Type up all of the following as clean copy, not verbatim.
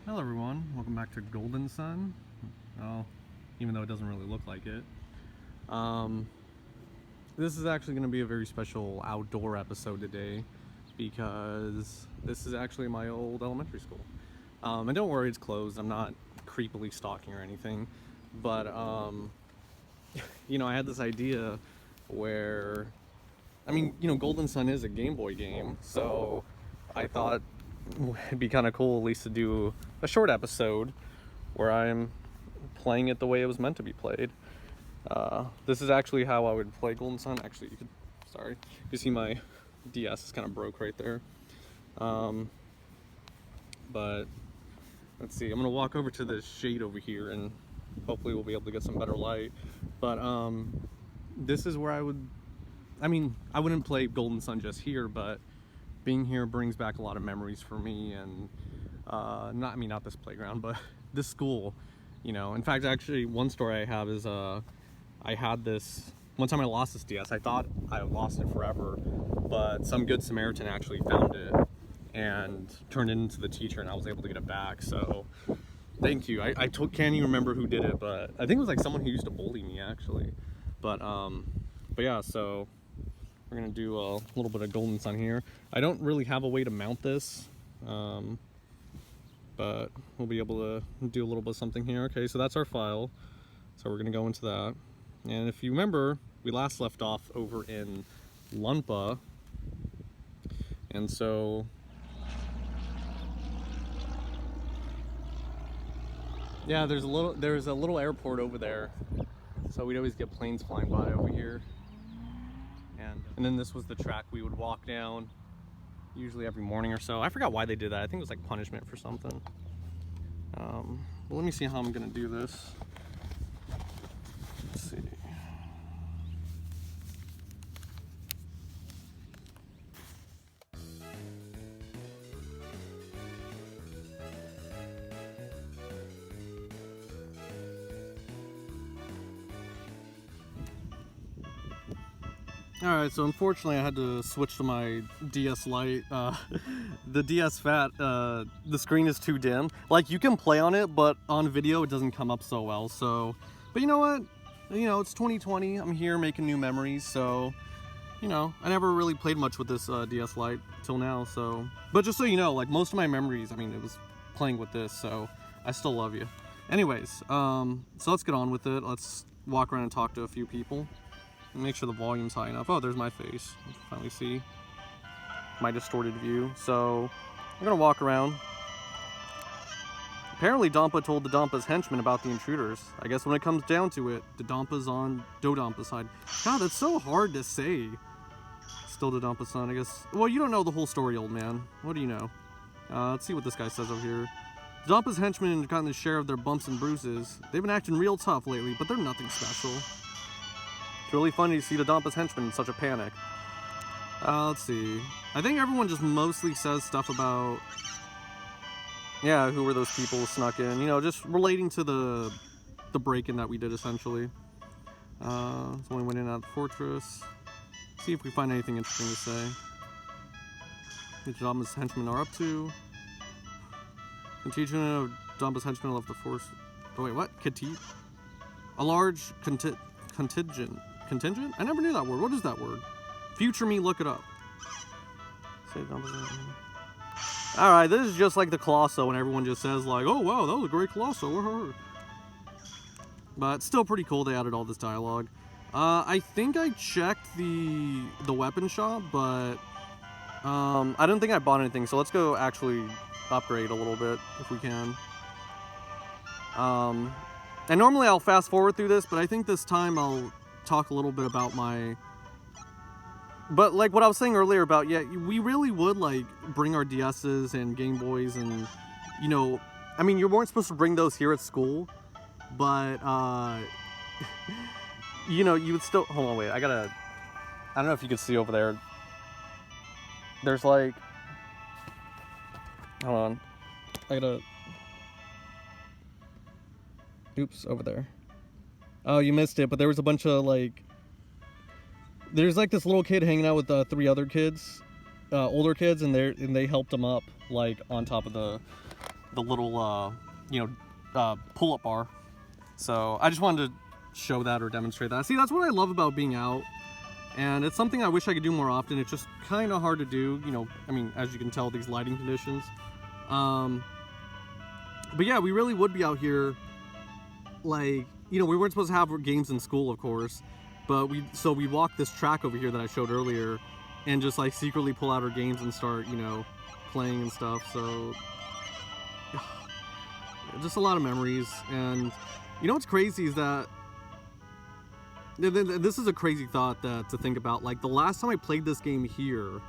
Hello everyone, welcome back to Golden Sun. Oh, even though it doesn't really look like it. This is actually going to be a very special outdoor episode today because this is actually my old elementary school. And don't worry, it's closed. I'm not creepily stalking or anything. But, I had this idea where, Golden Sun is a Game Boy game, so I thought it'd be kind of cool at least to do a short episode where I'm playing it the way it was meant to be played. This is actually how I would play Golden Sun. Actually, you can see my DS is kind of broke right there. But let's see, I'm gonna walk over to this shade over here and hopefully we'll be able to get some better light. But this is where I wouldn't play Golden Sun just here, but being here brings back a lot of memories for me, and not this playground, but this school. In fact, actually, one story I have is I had this one time I lost this DS. I thought I lost it forever, but some good Samaritan actually found it and turned it into the teacher, and I was able to get it back. So thank you. I can't even remember who did it, but I think it was like someone who used to bully me actually. But yeah, so we're gonna do a little bit of Golden Sun here. I don't really have a way to mount this, but we'll be able to do a little bit of something here. Okay, so that's our file. So we're gonna go into that. And if you remember, we last left off over in Lumpa. And so, yeah, there's a little airport over there. So we'd always get planes flying by over here. And then this was the track we would walk down, usually every morning or so. I forgot why they did that. I think it was like punishment for something. But let me see how I'm gonna do this. Let's see. Alright, so unfortunately I had to switch to my DS Lite. The DS Fat, the screen is too dim. Like, you can play on it, but on video it doesn't come up so well. So, but you know what? It's 2020. I'm here making new memories, so, I never really played much with this DS Lite till now, so. But just so you know, like, most of my memories, it was playing with this, so I still love you. Anyways, so let's get on with it. Let's walk around and talk to a few people. Make sure the volume's high enough. Oh, there's my face. You can finally see my distorted view. So, I'm gonna walk around. Apparently, Dompa told the Dompa's henchmen about the intruders. I guess when it comes down to it, the Dompa's on Dodompa's side. God, that's so hard to say. Still Dodompa's son, I guess. Well, you don't know the whole story, old man. What do you know? Let's see what this guy says over here. Dompa's henchmen have gotten their share of their bumps and bruises. They've been acting real tough lately, but they're nothing special. It's really funny to see the Dompa's henchmen in such a panic. Let's see. I think everyone just mostly says stuff about, yeah, who were those people who snuck in? Just relating to the break-in that we did, essentially. So we went in and out of the fortress. See if we find anything interesting to say. What the Dompa's henchmen are up to. Contingent of Dompa's henchmen left the force. Oh wait, what? A large contingent. Contingent? I never knew that word. What is that word? Future me, look it up. Alright, this is just like the Colosso when everyone just says like, oh wow, that was a great Colosso. But still pretty cool they added all this dialogue. I think I checked the weapon shop, but I don't think I bought anything, so let's go actually upgrade a little bit if we can. And normally I'll fast forward through this, but I think this time I'll talk a little bit about but like what I was saying earlier about, yeah, we really would like bring our DS's and Game Boys and, you weren't supposed to bring those here at school, but, you would still, hold on, wait, I don't know if you can see over there. There's like, hold on, oops, over there. Oh, you missed it, but there was a bunch of like, there's like this little kid hanging out with 3 other kids, older kids, and they helped him up like on top of the the little, pull-up bar. So I just wanted to show that or demonstrate that. See, that's what I love about being out. And it's something I wish I could do more often. It's just kind of hard to do, I mean, as you can tell, these lighting conditions. But yeah, we really would be out here, like, we weren't supposed to have games in school, of course, but we walked this track over here that I showed earlier and just like secretly pull out our games and start, playing and stuff. So just a lot of memories. And what's crazy is that this is a crazy thought to think about. Like, the last time I played this game here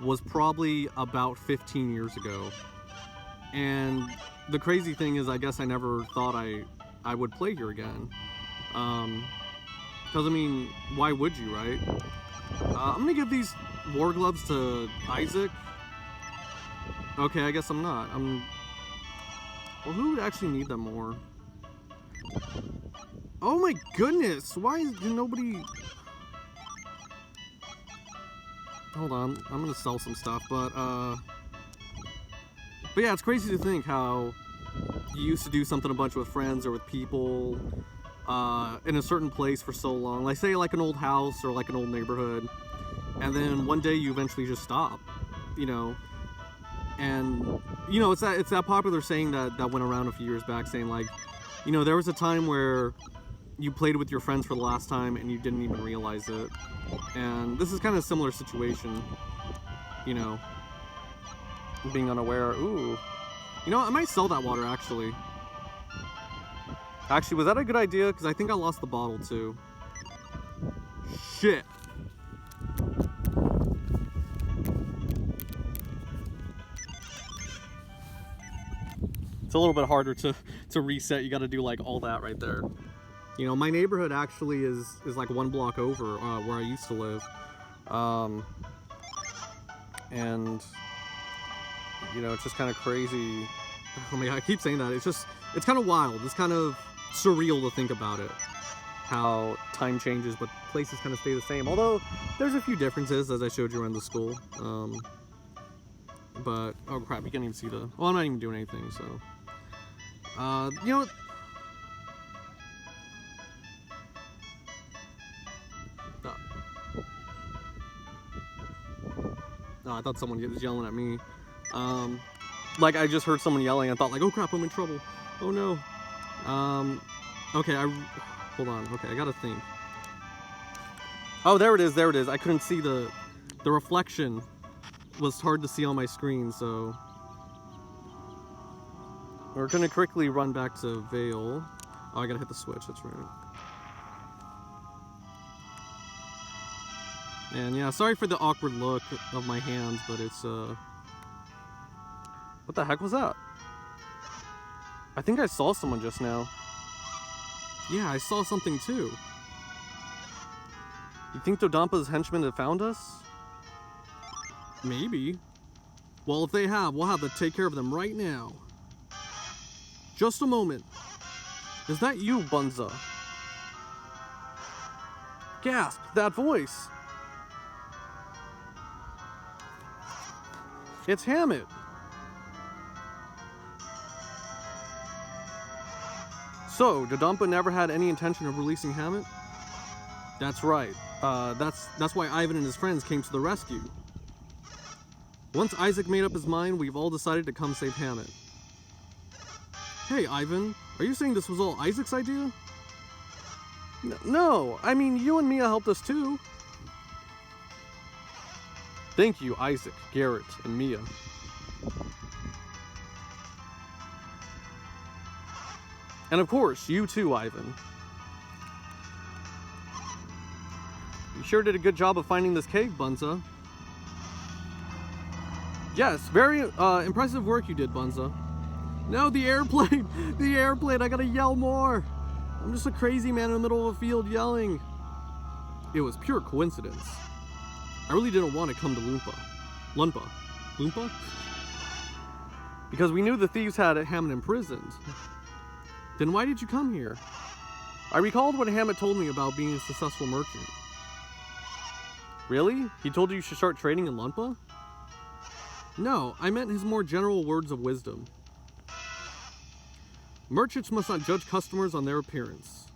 was probably about 15 years ago. And the crazy thing is, I guess I never thought I would play here again. Because, I mean, why would you, right? I'm gonna give these war gloves to Isaac. Okay, I guess I'm not. Well, who would actually need them more? Oh my goodness! Why is nobody... Hold on, I'm gonna sell some stuff, but yeah, it's crazy to think how you used to do something a bunch with friends or with people in a certain place for so long. Like, say, like an old house or like an old neighborhood, and then one day you eventually just stop, And it's that popular saying that went around a few years back, saying like, there was a time where you played with your friends for the last time and you didn't even realize it. And this is kind of a similar situation, being unaware. Ooh, I might sell that water actually. Actually, was that a good idea? Because I think I lost the bottle too. Shit. It's a little bit harder to reset. You got to do like all that right there. My neighborhood actually is like one block over where I used to live. And it's just kind of crazy. Oh my God, I keep saying that. It's kind of wild. It's kind of surreal to think about it. How time changes, but places kind of stay the same. Although there's a few differences, as I showed you around the school. But oh crap, you can't even see the... Well, I'm not even doing anything, so... Oh, I thought someone was yelling at me. Like, I just heard someone yelling. I thought, like, oh crap, I'm in trouble. Oh no. Okay, hold on. Okay, I gotta think. Oh, there it is. There it is. I couldn't see the reflection. Was hard to see on my screen, so we're gonna quickly run back to Vale. Oh, I gotta hit the switch. That's right. And yeah, sorry for the awkward look of my hands, but it's what the heck was that? I think I saw someone just now. Yeah, I saw something too. You think Dodampa's henchmen have found us? Maybe. Well, if they have, we'll have to take care of them right now. Just a moment. Is that you, Bunza? Gasp, that voice. It's Hammett. So, Dodampa never had any intention of releasing Hammett? That's right. That's why Ivan and his friends came to the rescue. Once Isaac made up his mind, we've all decided to come save Hammett. Hey, Ivan, are you saying this was all Isaac's idea? No, I mean, you and Mia helped us too. Thank you, Isaac, Garrett, and Mia. And of course, you too, Ivan. You sure did a good job of finding this cave, Bunza. Yes, very impressive work you did, Bunza. No, the airplane! The airplane! I gotta yell more! I'm just a crazy man in the middle of a field yelling. It was pure coincidence. I really didn't want to come to Lumpa. Because we knew the thieves had Hammett imprisoned. Then why did you come here? I recalled what Hammett told me about being a successful merchant. Really? He told you should start trading in Lumpa? No, I meant his more general words of wisdom. Merchants must not judge customers on their appearance.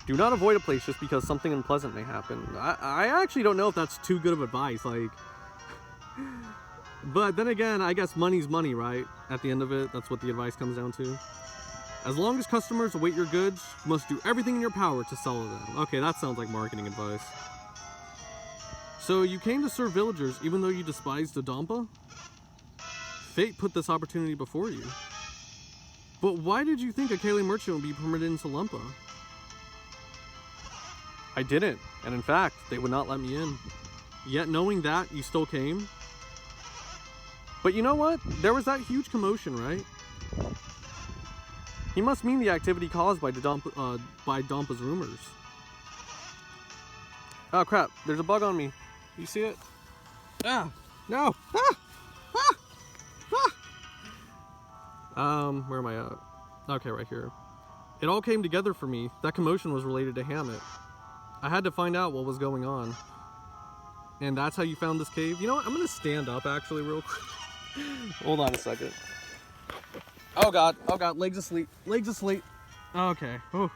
Do not avoid a place just because something unpleasant may happen. I actually don't know if that's too good of advice, like... But then again, I guess money's money, right? At the end of it, that's what the advice comes down to. As long as customers await your goods, you must do everything in your power to sell them. Okay, that sounds like marketing advice. So you came to serve villagers even though you despised the Dampa? Fate put this opportunity before you. But why did you think a Kale merchant would be permitted into Lumpa? I didn't, and in fact, they would not let me in. Yet knowing that, you still came? But you know what? There was that huge commotion, right? He must mean the activity caused by Dampa's rumors. Oh crap, there's a bug on me. You see it? Ah! No! Ah! Ah! Ah! Where am I at? Okay, right here. It all came together for me. That commotion was related to Hammett. I had to find out what was going on. And that's how you found this cave? You know what? I'm gonna stand up actually real quick. Hold on a second. Oh god, legs asleep. Legs asleep. Okay. Whew.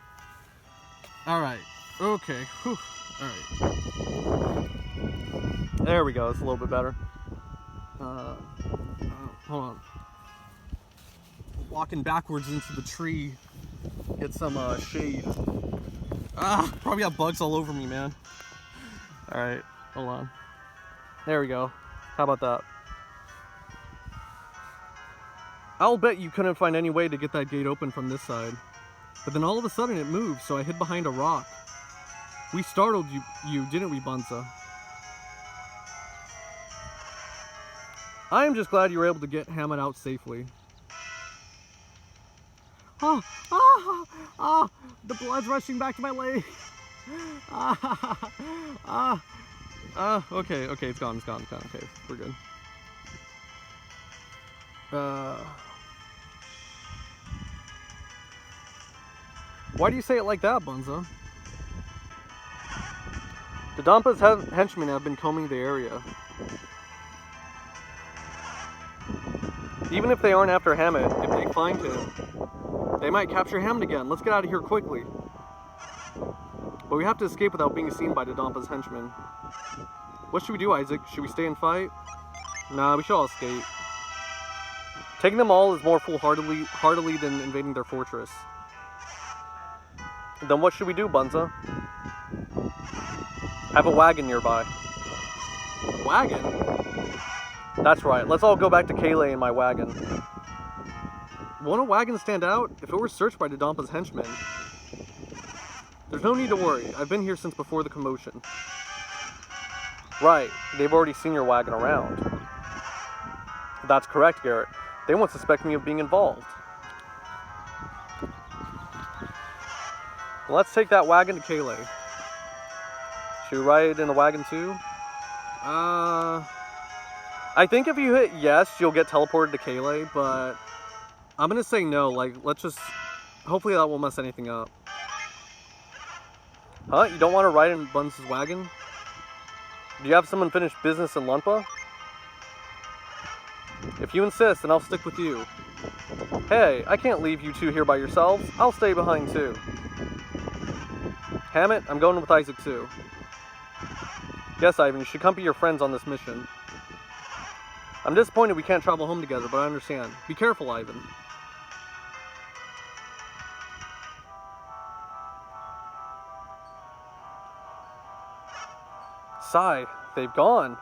Alright. Okay. Whew. Alright. There we go, it's a little bit better. Hold on. Walking backwards into the tree. Get some shade. Ah, probably got bugs all over me, man. Alright, hold on. There we go. How about that? I'll bet you couldn't find any way to get that gate open from this side. But then all of a sudden it moved, so I hid behind a rock. We startled you, didn't we, Bunza? I am just glad you were able to get Hammett out safely. The blood's rushing back to my leg. Okay, it's gone. Okay, we're good. Why do you say it like that, Bunza? The Dampa's henchmen have been combing the area. Even if they aren't after Hammett, if they find him, they might capture Hammett again. Let's get out of here quickly. But we have to escape without being seen by the Dampa's henchmen. What should we do, Isaac? Should we stay and fight? Nah, we should all escape. Taking them all is more foolhardily than invading their fortress. Then what should we do, Bunza? Have a wagon nearby. Wagon? That's right. Let's all go back to Kale in my wagon. Won't a wagon stand out? If it were searched by the Dampa's henchmen. There's no need to worry. I've been here since before the commotion. Right. They've already seen your wagon around. That's correct, Garrett. They won't suspect me of being involved. Let's take that wagon to Kale. Should we ride in the wagon too? I think if you hit yes, you'll get teleported to Kale, but I'm gonna say no. Like, let's just... Hopefully that won't mess anything up. Huh? You don't want to ride in Bunza's wagon? Do you have some unfinished business in Lumpa? If you insist, then I'll stick with you. Hey, I can't leave you two here by yourselves. I'll stay behind too. Hammett, I'm going with Isaac too. Yes, Ivan, you should accompany your friends on this mission. I'm disappointed we can't travel home together, but I understand. Be careful, Ivan. Sigh, they've gone.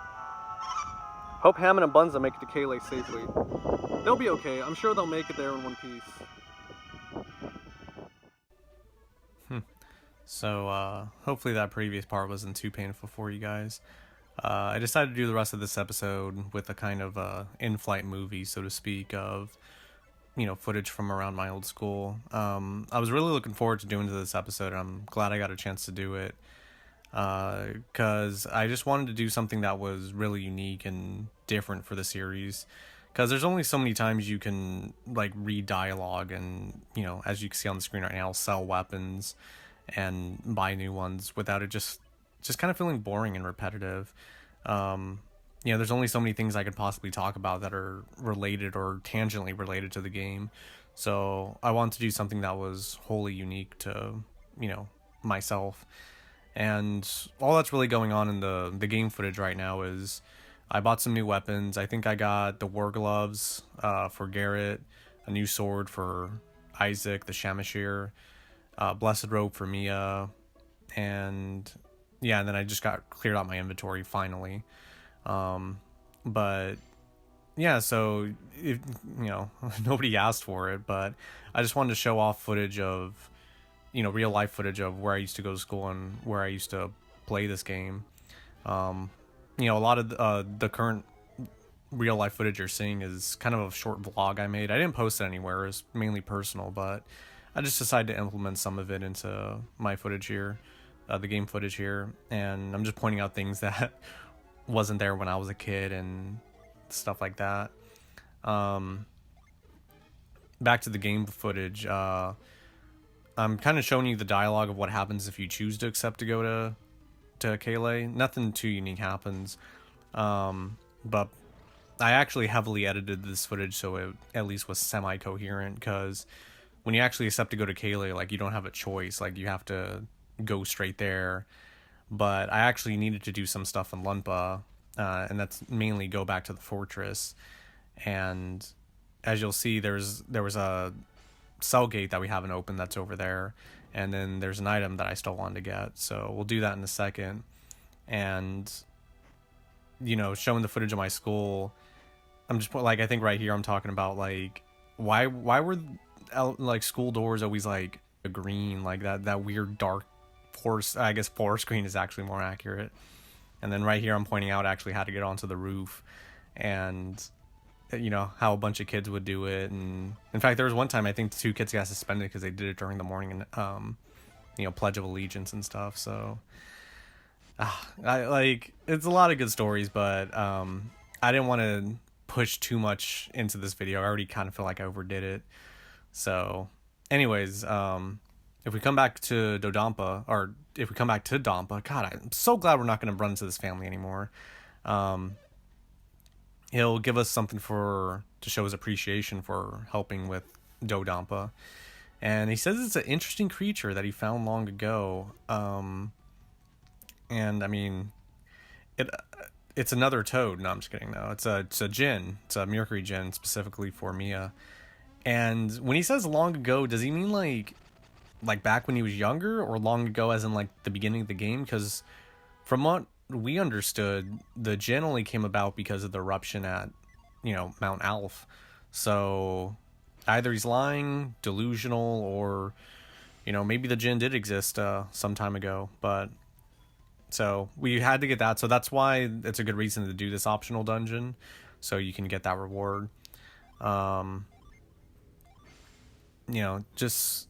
Hope Hammett and Bunza make it to Kale safely. They'll be okay. I'm sure they'll make it there in one piece. So, hopefully that previous part wasn't too painful for you guys. I decided to do the rest of this episode with a kind of in-flight movie, so to speak, of, you know, footage from around my old school. I was really looking forward to doing this episode, and I'm glad I got a chance to do it. Because I just wanted to do something that was really unique and different for the series. Because there's only so many times you can, like, read dialogue and, you know, as you can see on the screen right now, sell weapons and buy new ones without it just kind of feeling boring and repetitive. You know, there's only so many things I could possibly talk about that are related or tangentially related to the game. So I wanted to do something that was wholly unique to, you know, myself. And all that's really going on in the game footage right now is I bought some new weapons. I think I got the war gloves for Garrett, a new sword for Isaac, the Shamashir, blessed robe for Mia, and yeah, and then I just got cleared out my inventory finally. But yeah, so if, you know, nobody asked for it, but I just wanted to show off footage of, you know, real life footage of where I used to go to school and where I used to play this game. You know, a lot of the current real life footage you're seeing is kind of a short vlog I made. I didn't post it anywhere. It's mainly personal, but I just decided to implement some of it into my footage here, the game footage here, and I'm just pointing out things that wasn't there when I was a kid and stuff like that. Back to the game footage. I'm kind of showing you the dialogue of what happens if you choose to accept to go to Kayleigh. Nothing too unique happens, but I actually heavily edited this footage so it at least was semi-coherent, because when you actually accept to go to Kayleigh, like, you don't have a choice. Like, you have to go straight there. But I actually needed to do some stuff in Lunpa, and that's mainly go back to the fortress. And as you'll see, there was a cell gate that we haven't opened that's over there, and then there's an item that I still wanted to get. So we'll do that in a second. And, you know, showing the footage of my school, I'm just like, I think right here I'm talking about, like, why were like school doors always like a green, like that weird dark forest. I guess forest green is actually more accurate. And then right here I'm pointing out actually how to get onto the roof, and you know how a bunch of kids would do it. And in fact, there was one time I think 2 kids got suspended because they did it during the morning and you know, Pledge of Allegiance and stuff. So I like, it's a lot of good stories, but I didn't want to push too much into this video. I already kind of feel like I overdid it. So anyways, if we come back to Dodampa, or if we come back to Dampa, God, I'm so glad we're not going to run into this family anymore. He'll give us something to show his appreciation for helping with Dodampa. And he says it's an interesting creature that he found long ago. And I mean, it's another toad. No, I'm just kidding. No, it's a djinn. It's a Mercury djinn specifically for Mia. And when he says long ago, does he mean like back when he was younger, or long ago as in like the beginning of the game? Because from what we understood, the djinn only came about because of the eruption at, you know, Mount Alf. So either he's lying, delusional, or, you know, maybe the djinn did exist some time ago. But so we had to get that. So that's why it's a good reason to do this optional dungeon, so you can get that reward. You know, just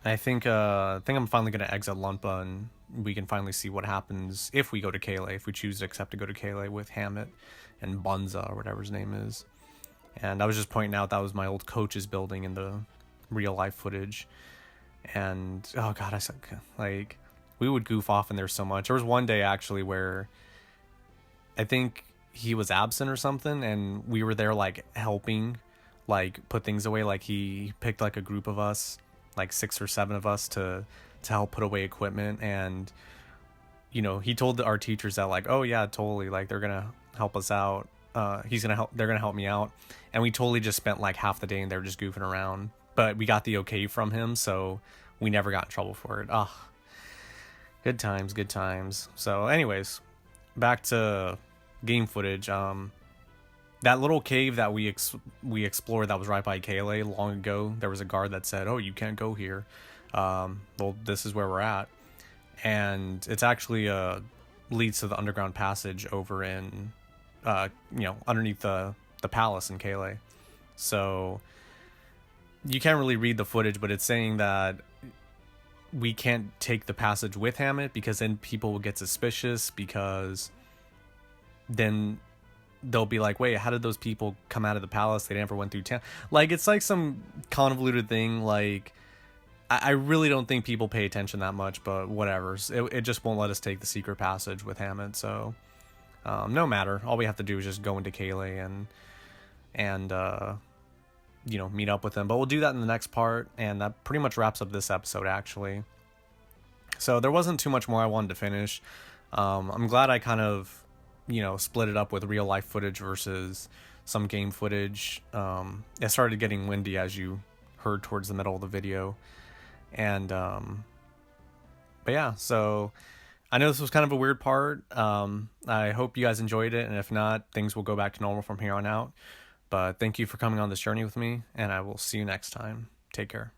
I think I'm finally gonna exit Lunpa, and we can finally see what happens if we go to Kayleigh, if we choose to accept to go to Kayleigh with Hammett and Bunza, or whatever his name is. And I was just pointing out that was my old coach's building in the real life footage. And oh god, I said, like, we would goof off in there so much. There was one day actually where I think he was absent or something, and we were there like helping, like put things away. Like he picked like a group of us, like 6 or 7 of us, to help put away equipment. And you know, he told our teachers that like, oh yeah, totally, like they're gonna help us out. They're gonna help me out. And we totally just spent like half the day in there just goofing around, but we got the okay from him, so we never got in trouble for it. Good times, good times. So anyways, back to game footage. That little cave that we explored that was right by Kayleigh long ago, there was a guard that said, oh, you can't go here. Well, this is where we're at. And it's actually leads to the underground passage over in, you know, underneath the palace in Kayleigh. So you can't really read the footage, but it's saying that we can't take the passage with Hammett, because then people will get suspicious, because then they'll be like, wait, how did those people come out of the palace? They never went through town. Like, it's like some convoluted thing. Like, I really don't think people pay attention that much, but whatever. It just won't let us take the secret passage with Hammett. So no matter. All we have to do is just go into Kayleigh and meet up with him. But we'll do that in the next part, and that pretty much wraps up this episode, actually. So there wasn't too much more I wanted to finish. I'm glad I kind of, split it up with real life footage versus some game footage. It started getting windy, as you heard towards the middle of the video. And, but yeah, so I know this was kind of a weird part. I hope you guys enjoyed it. And if not, things will go back to normal from here on out. But thank you for coming on this journey with me, and I will see you next time. Take care.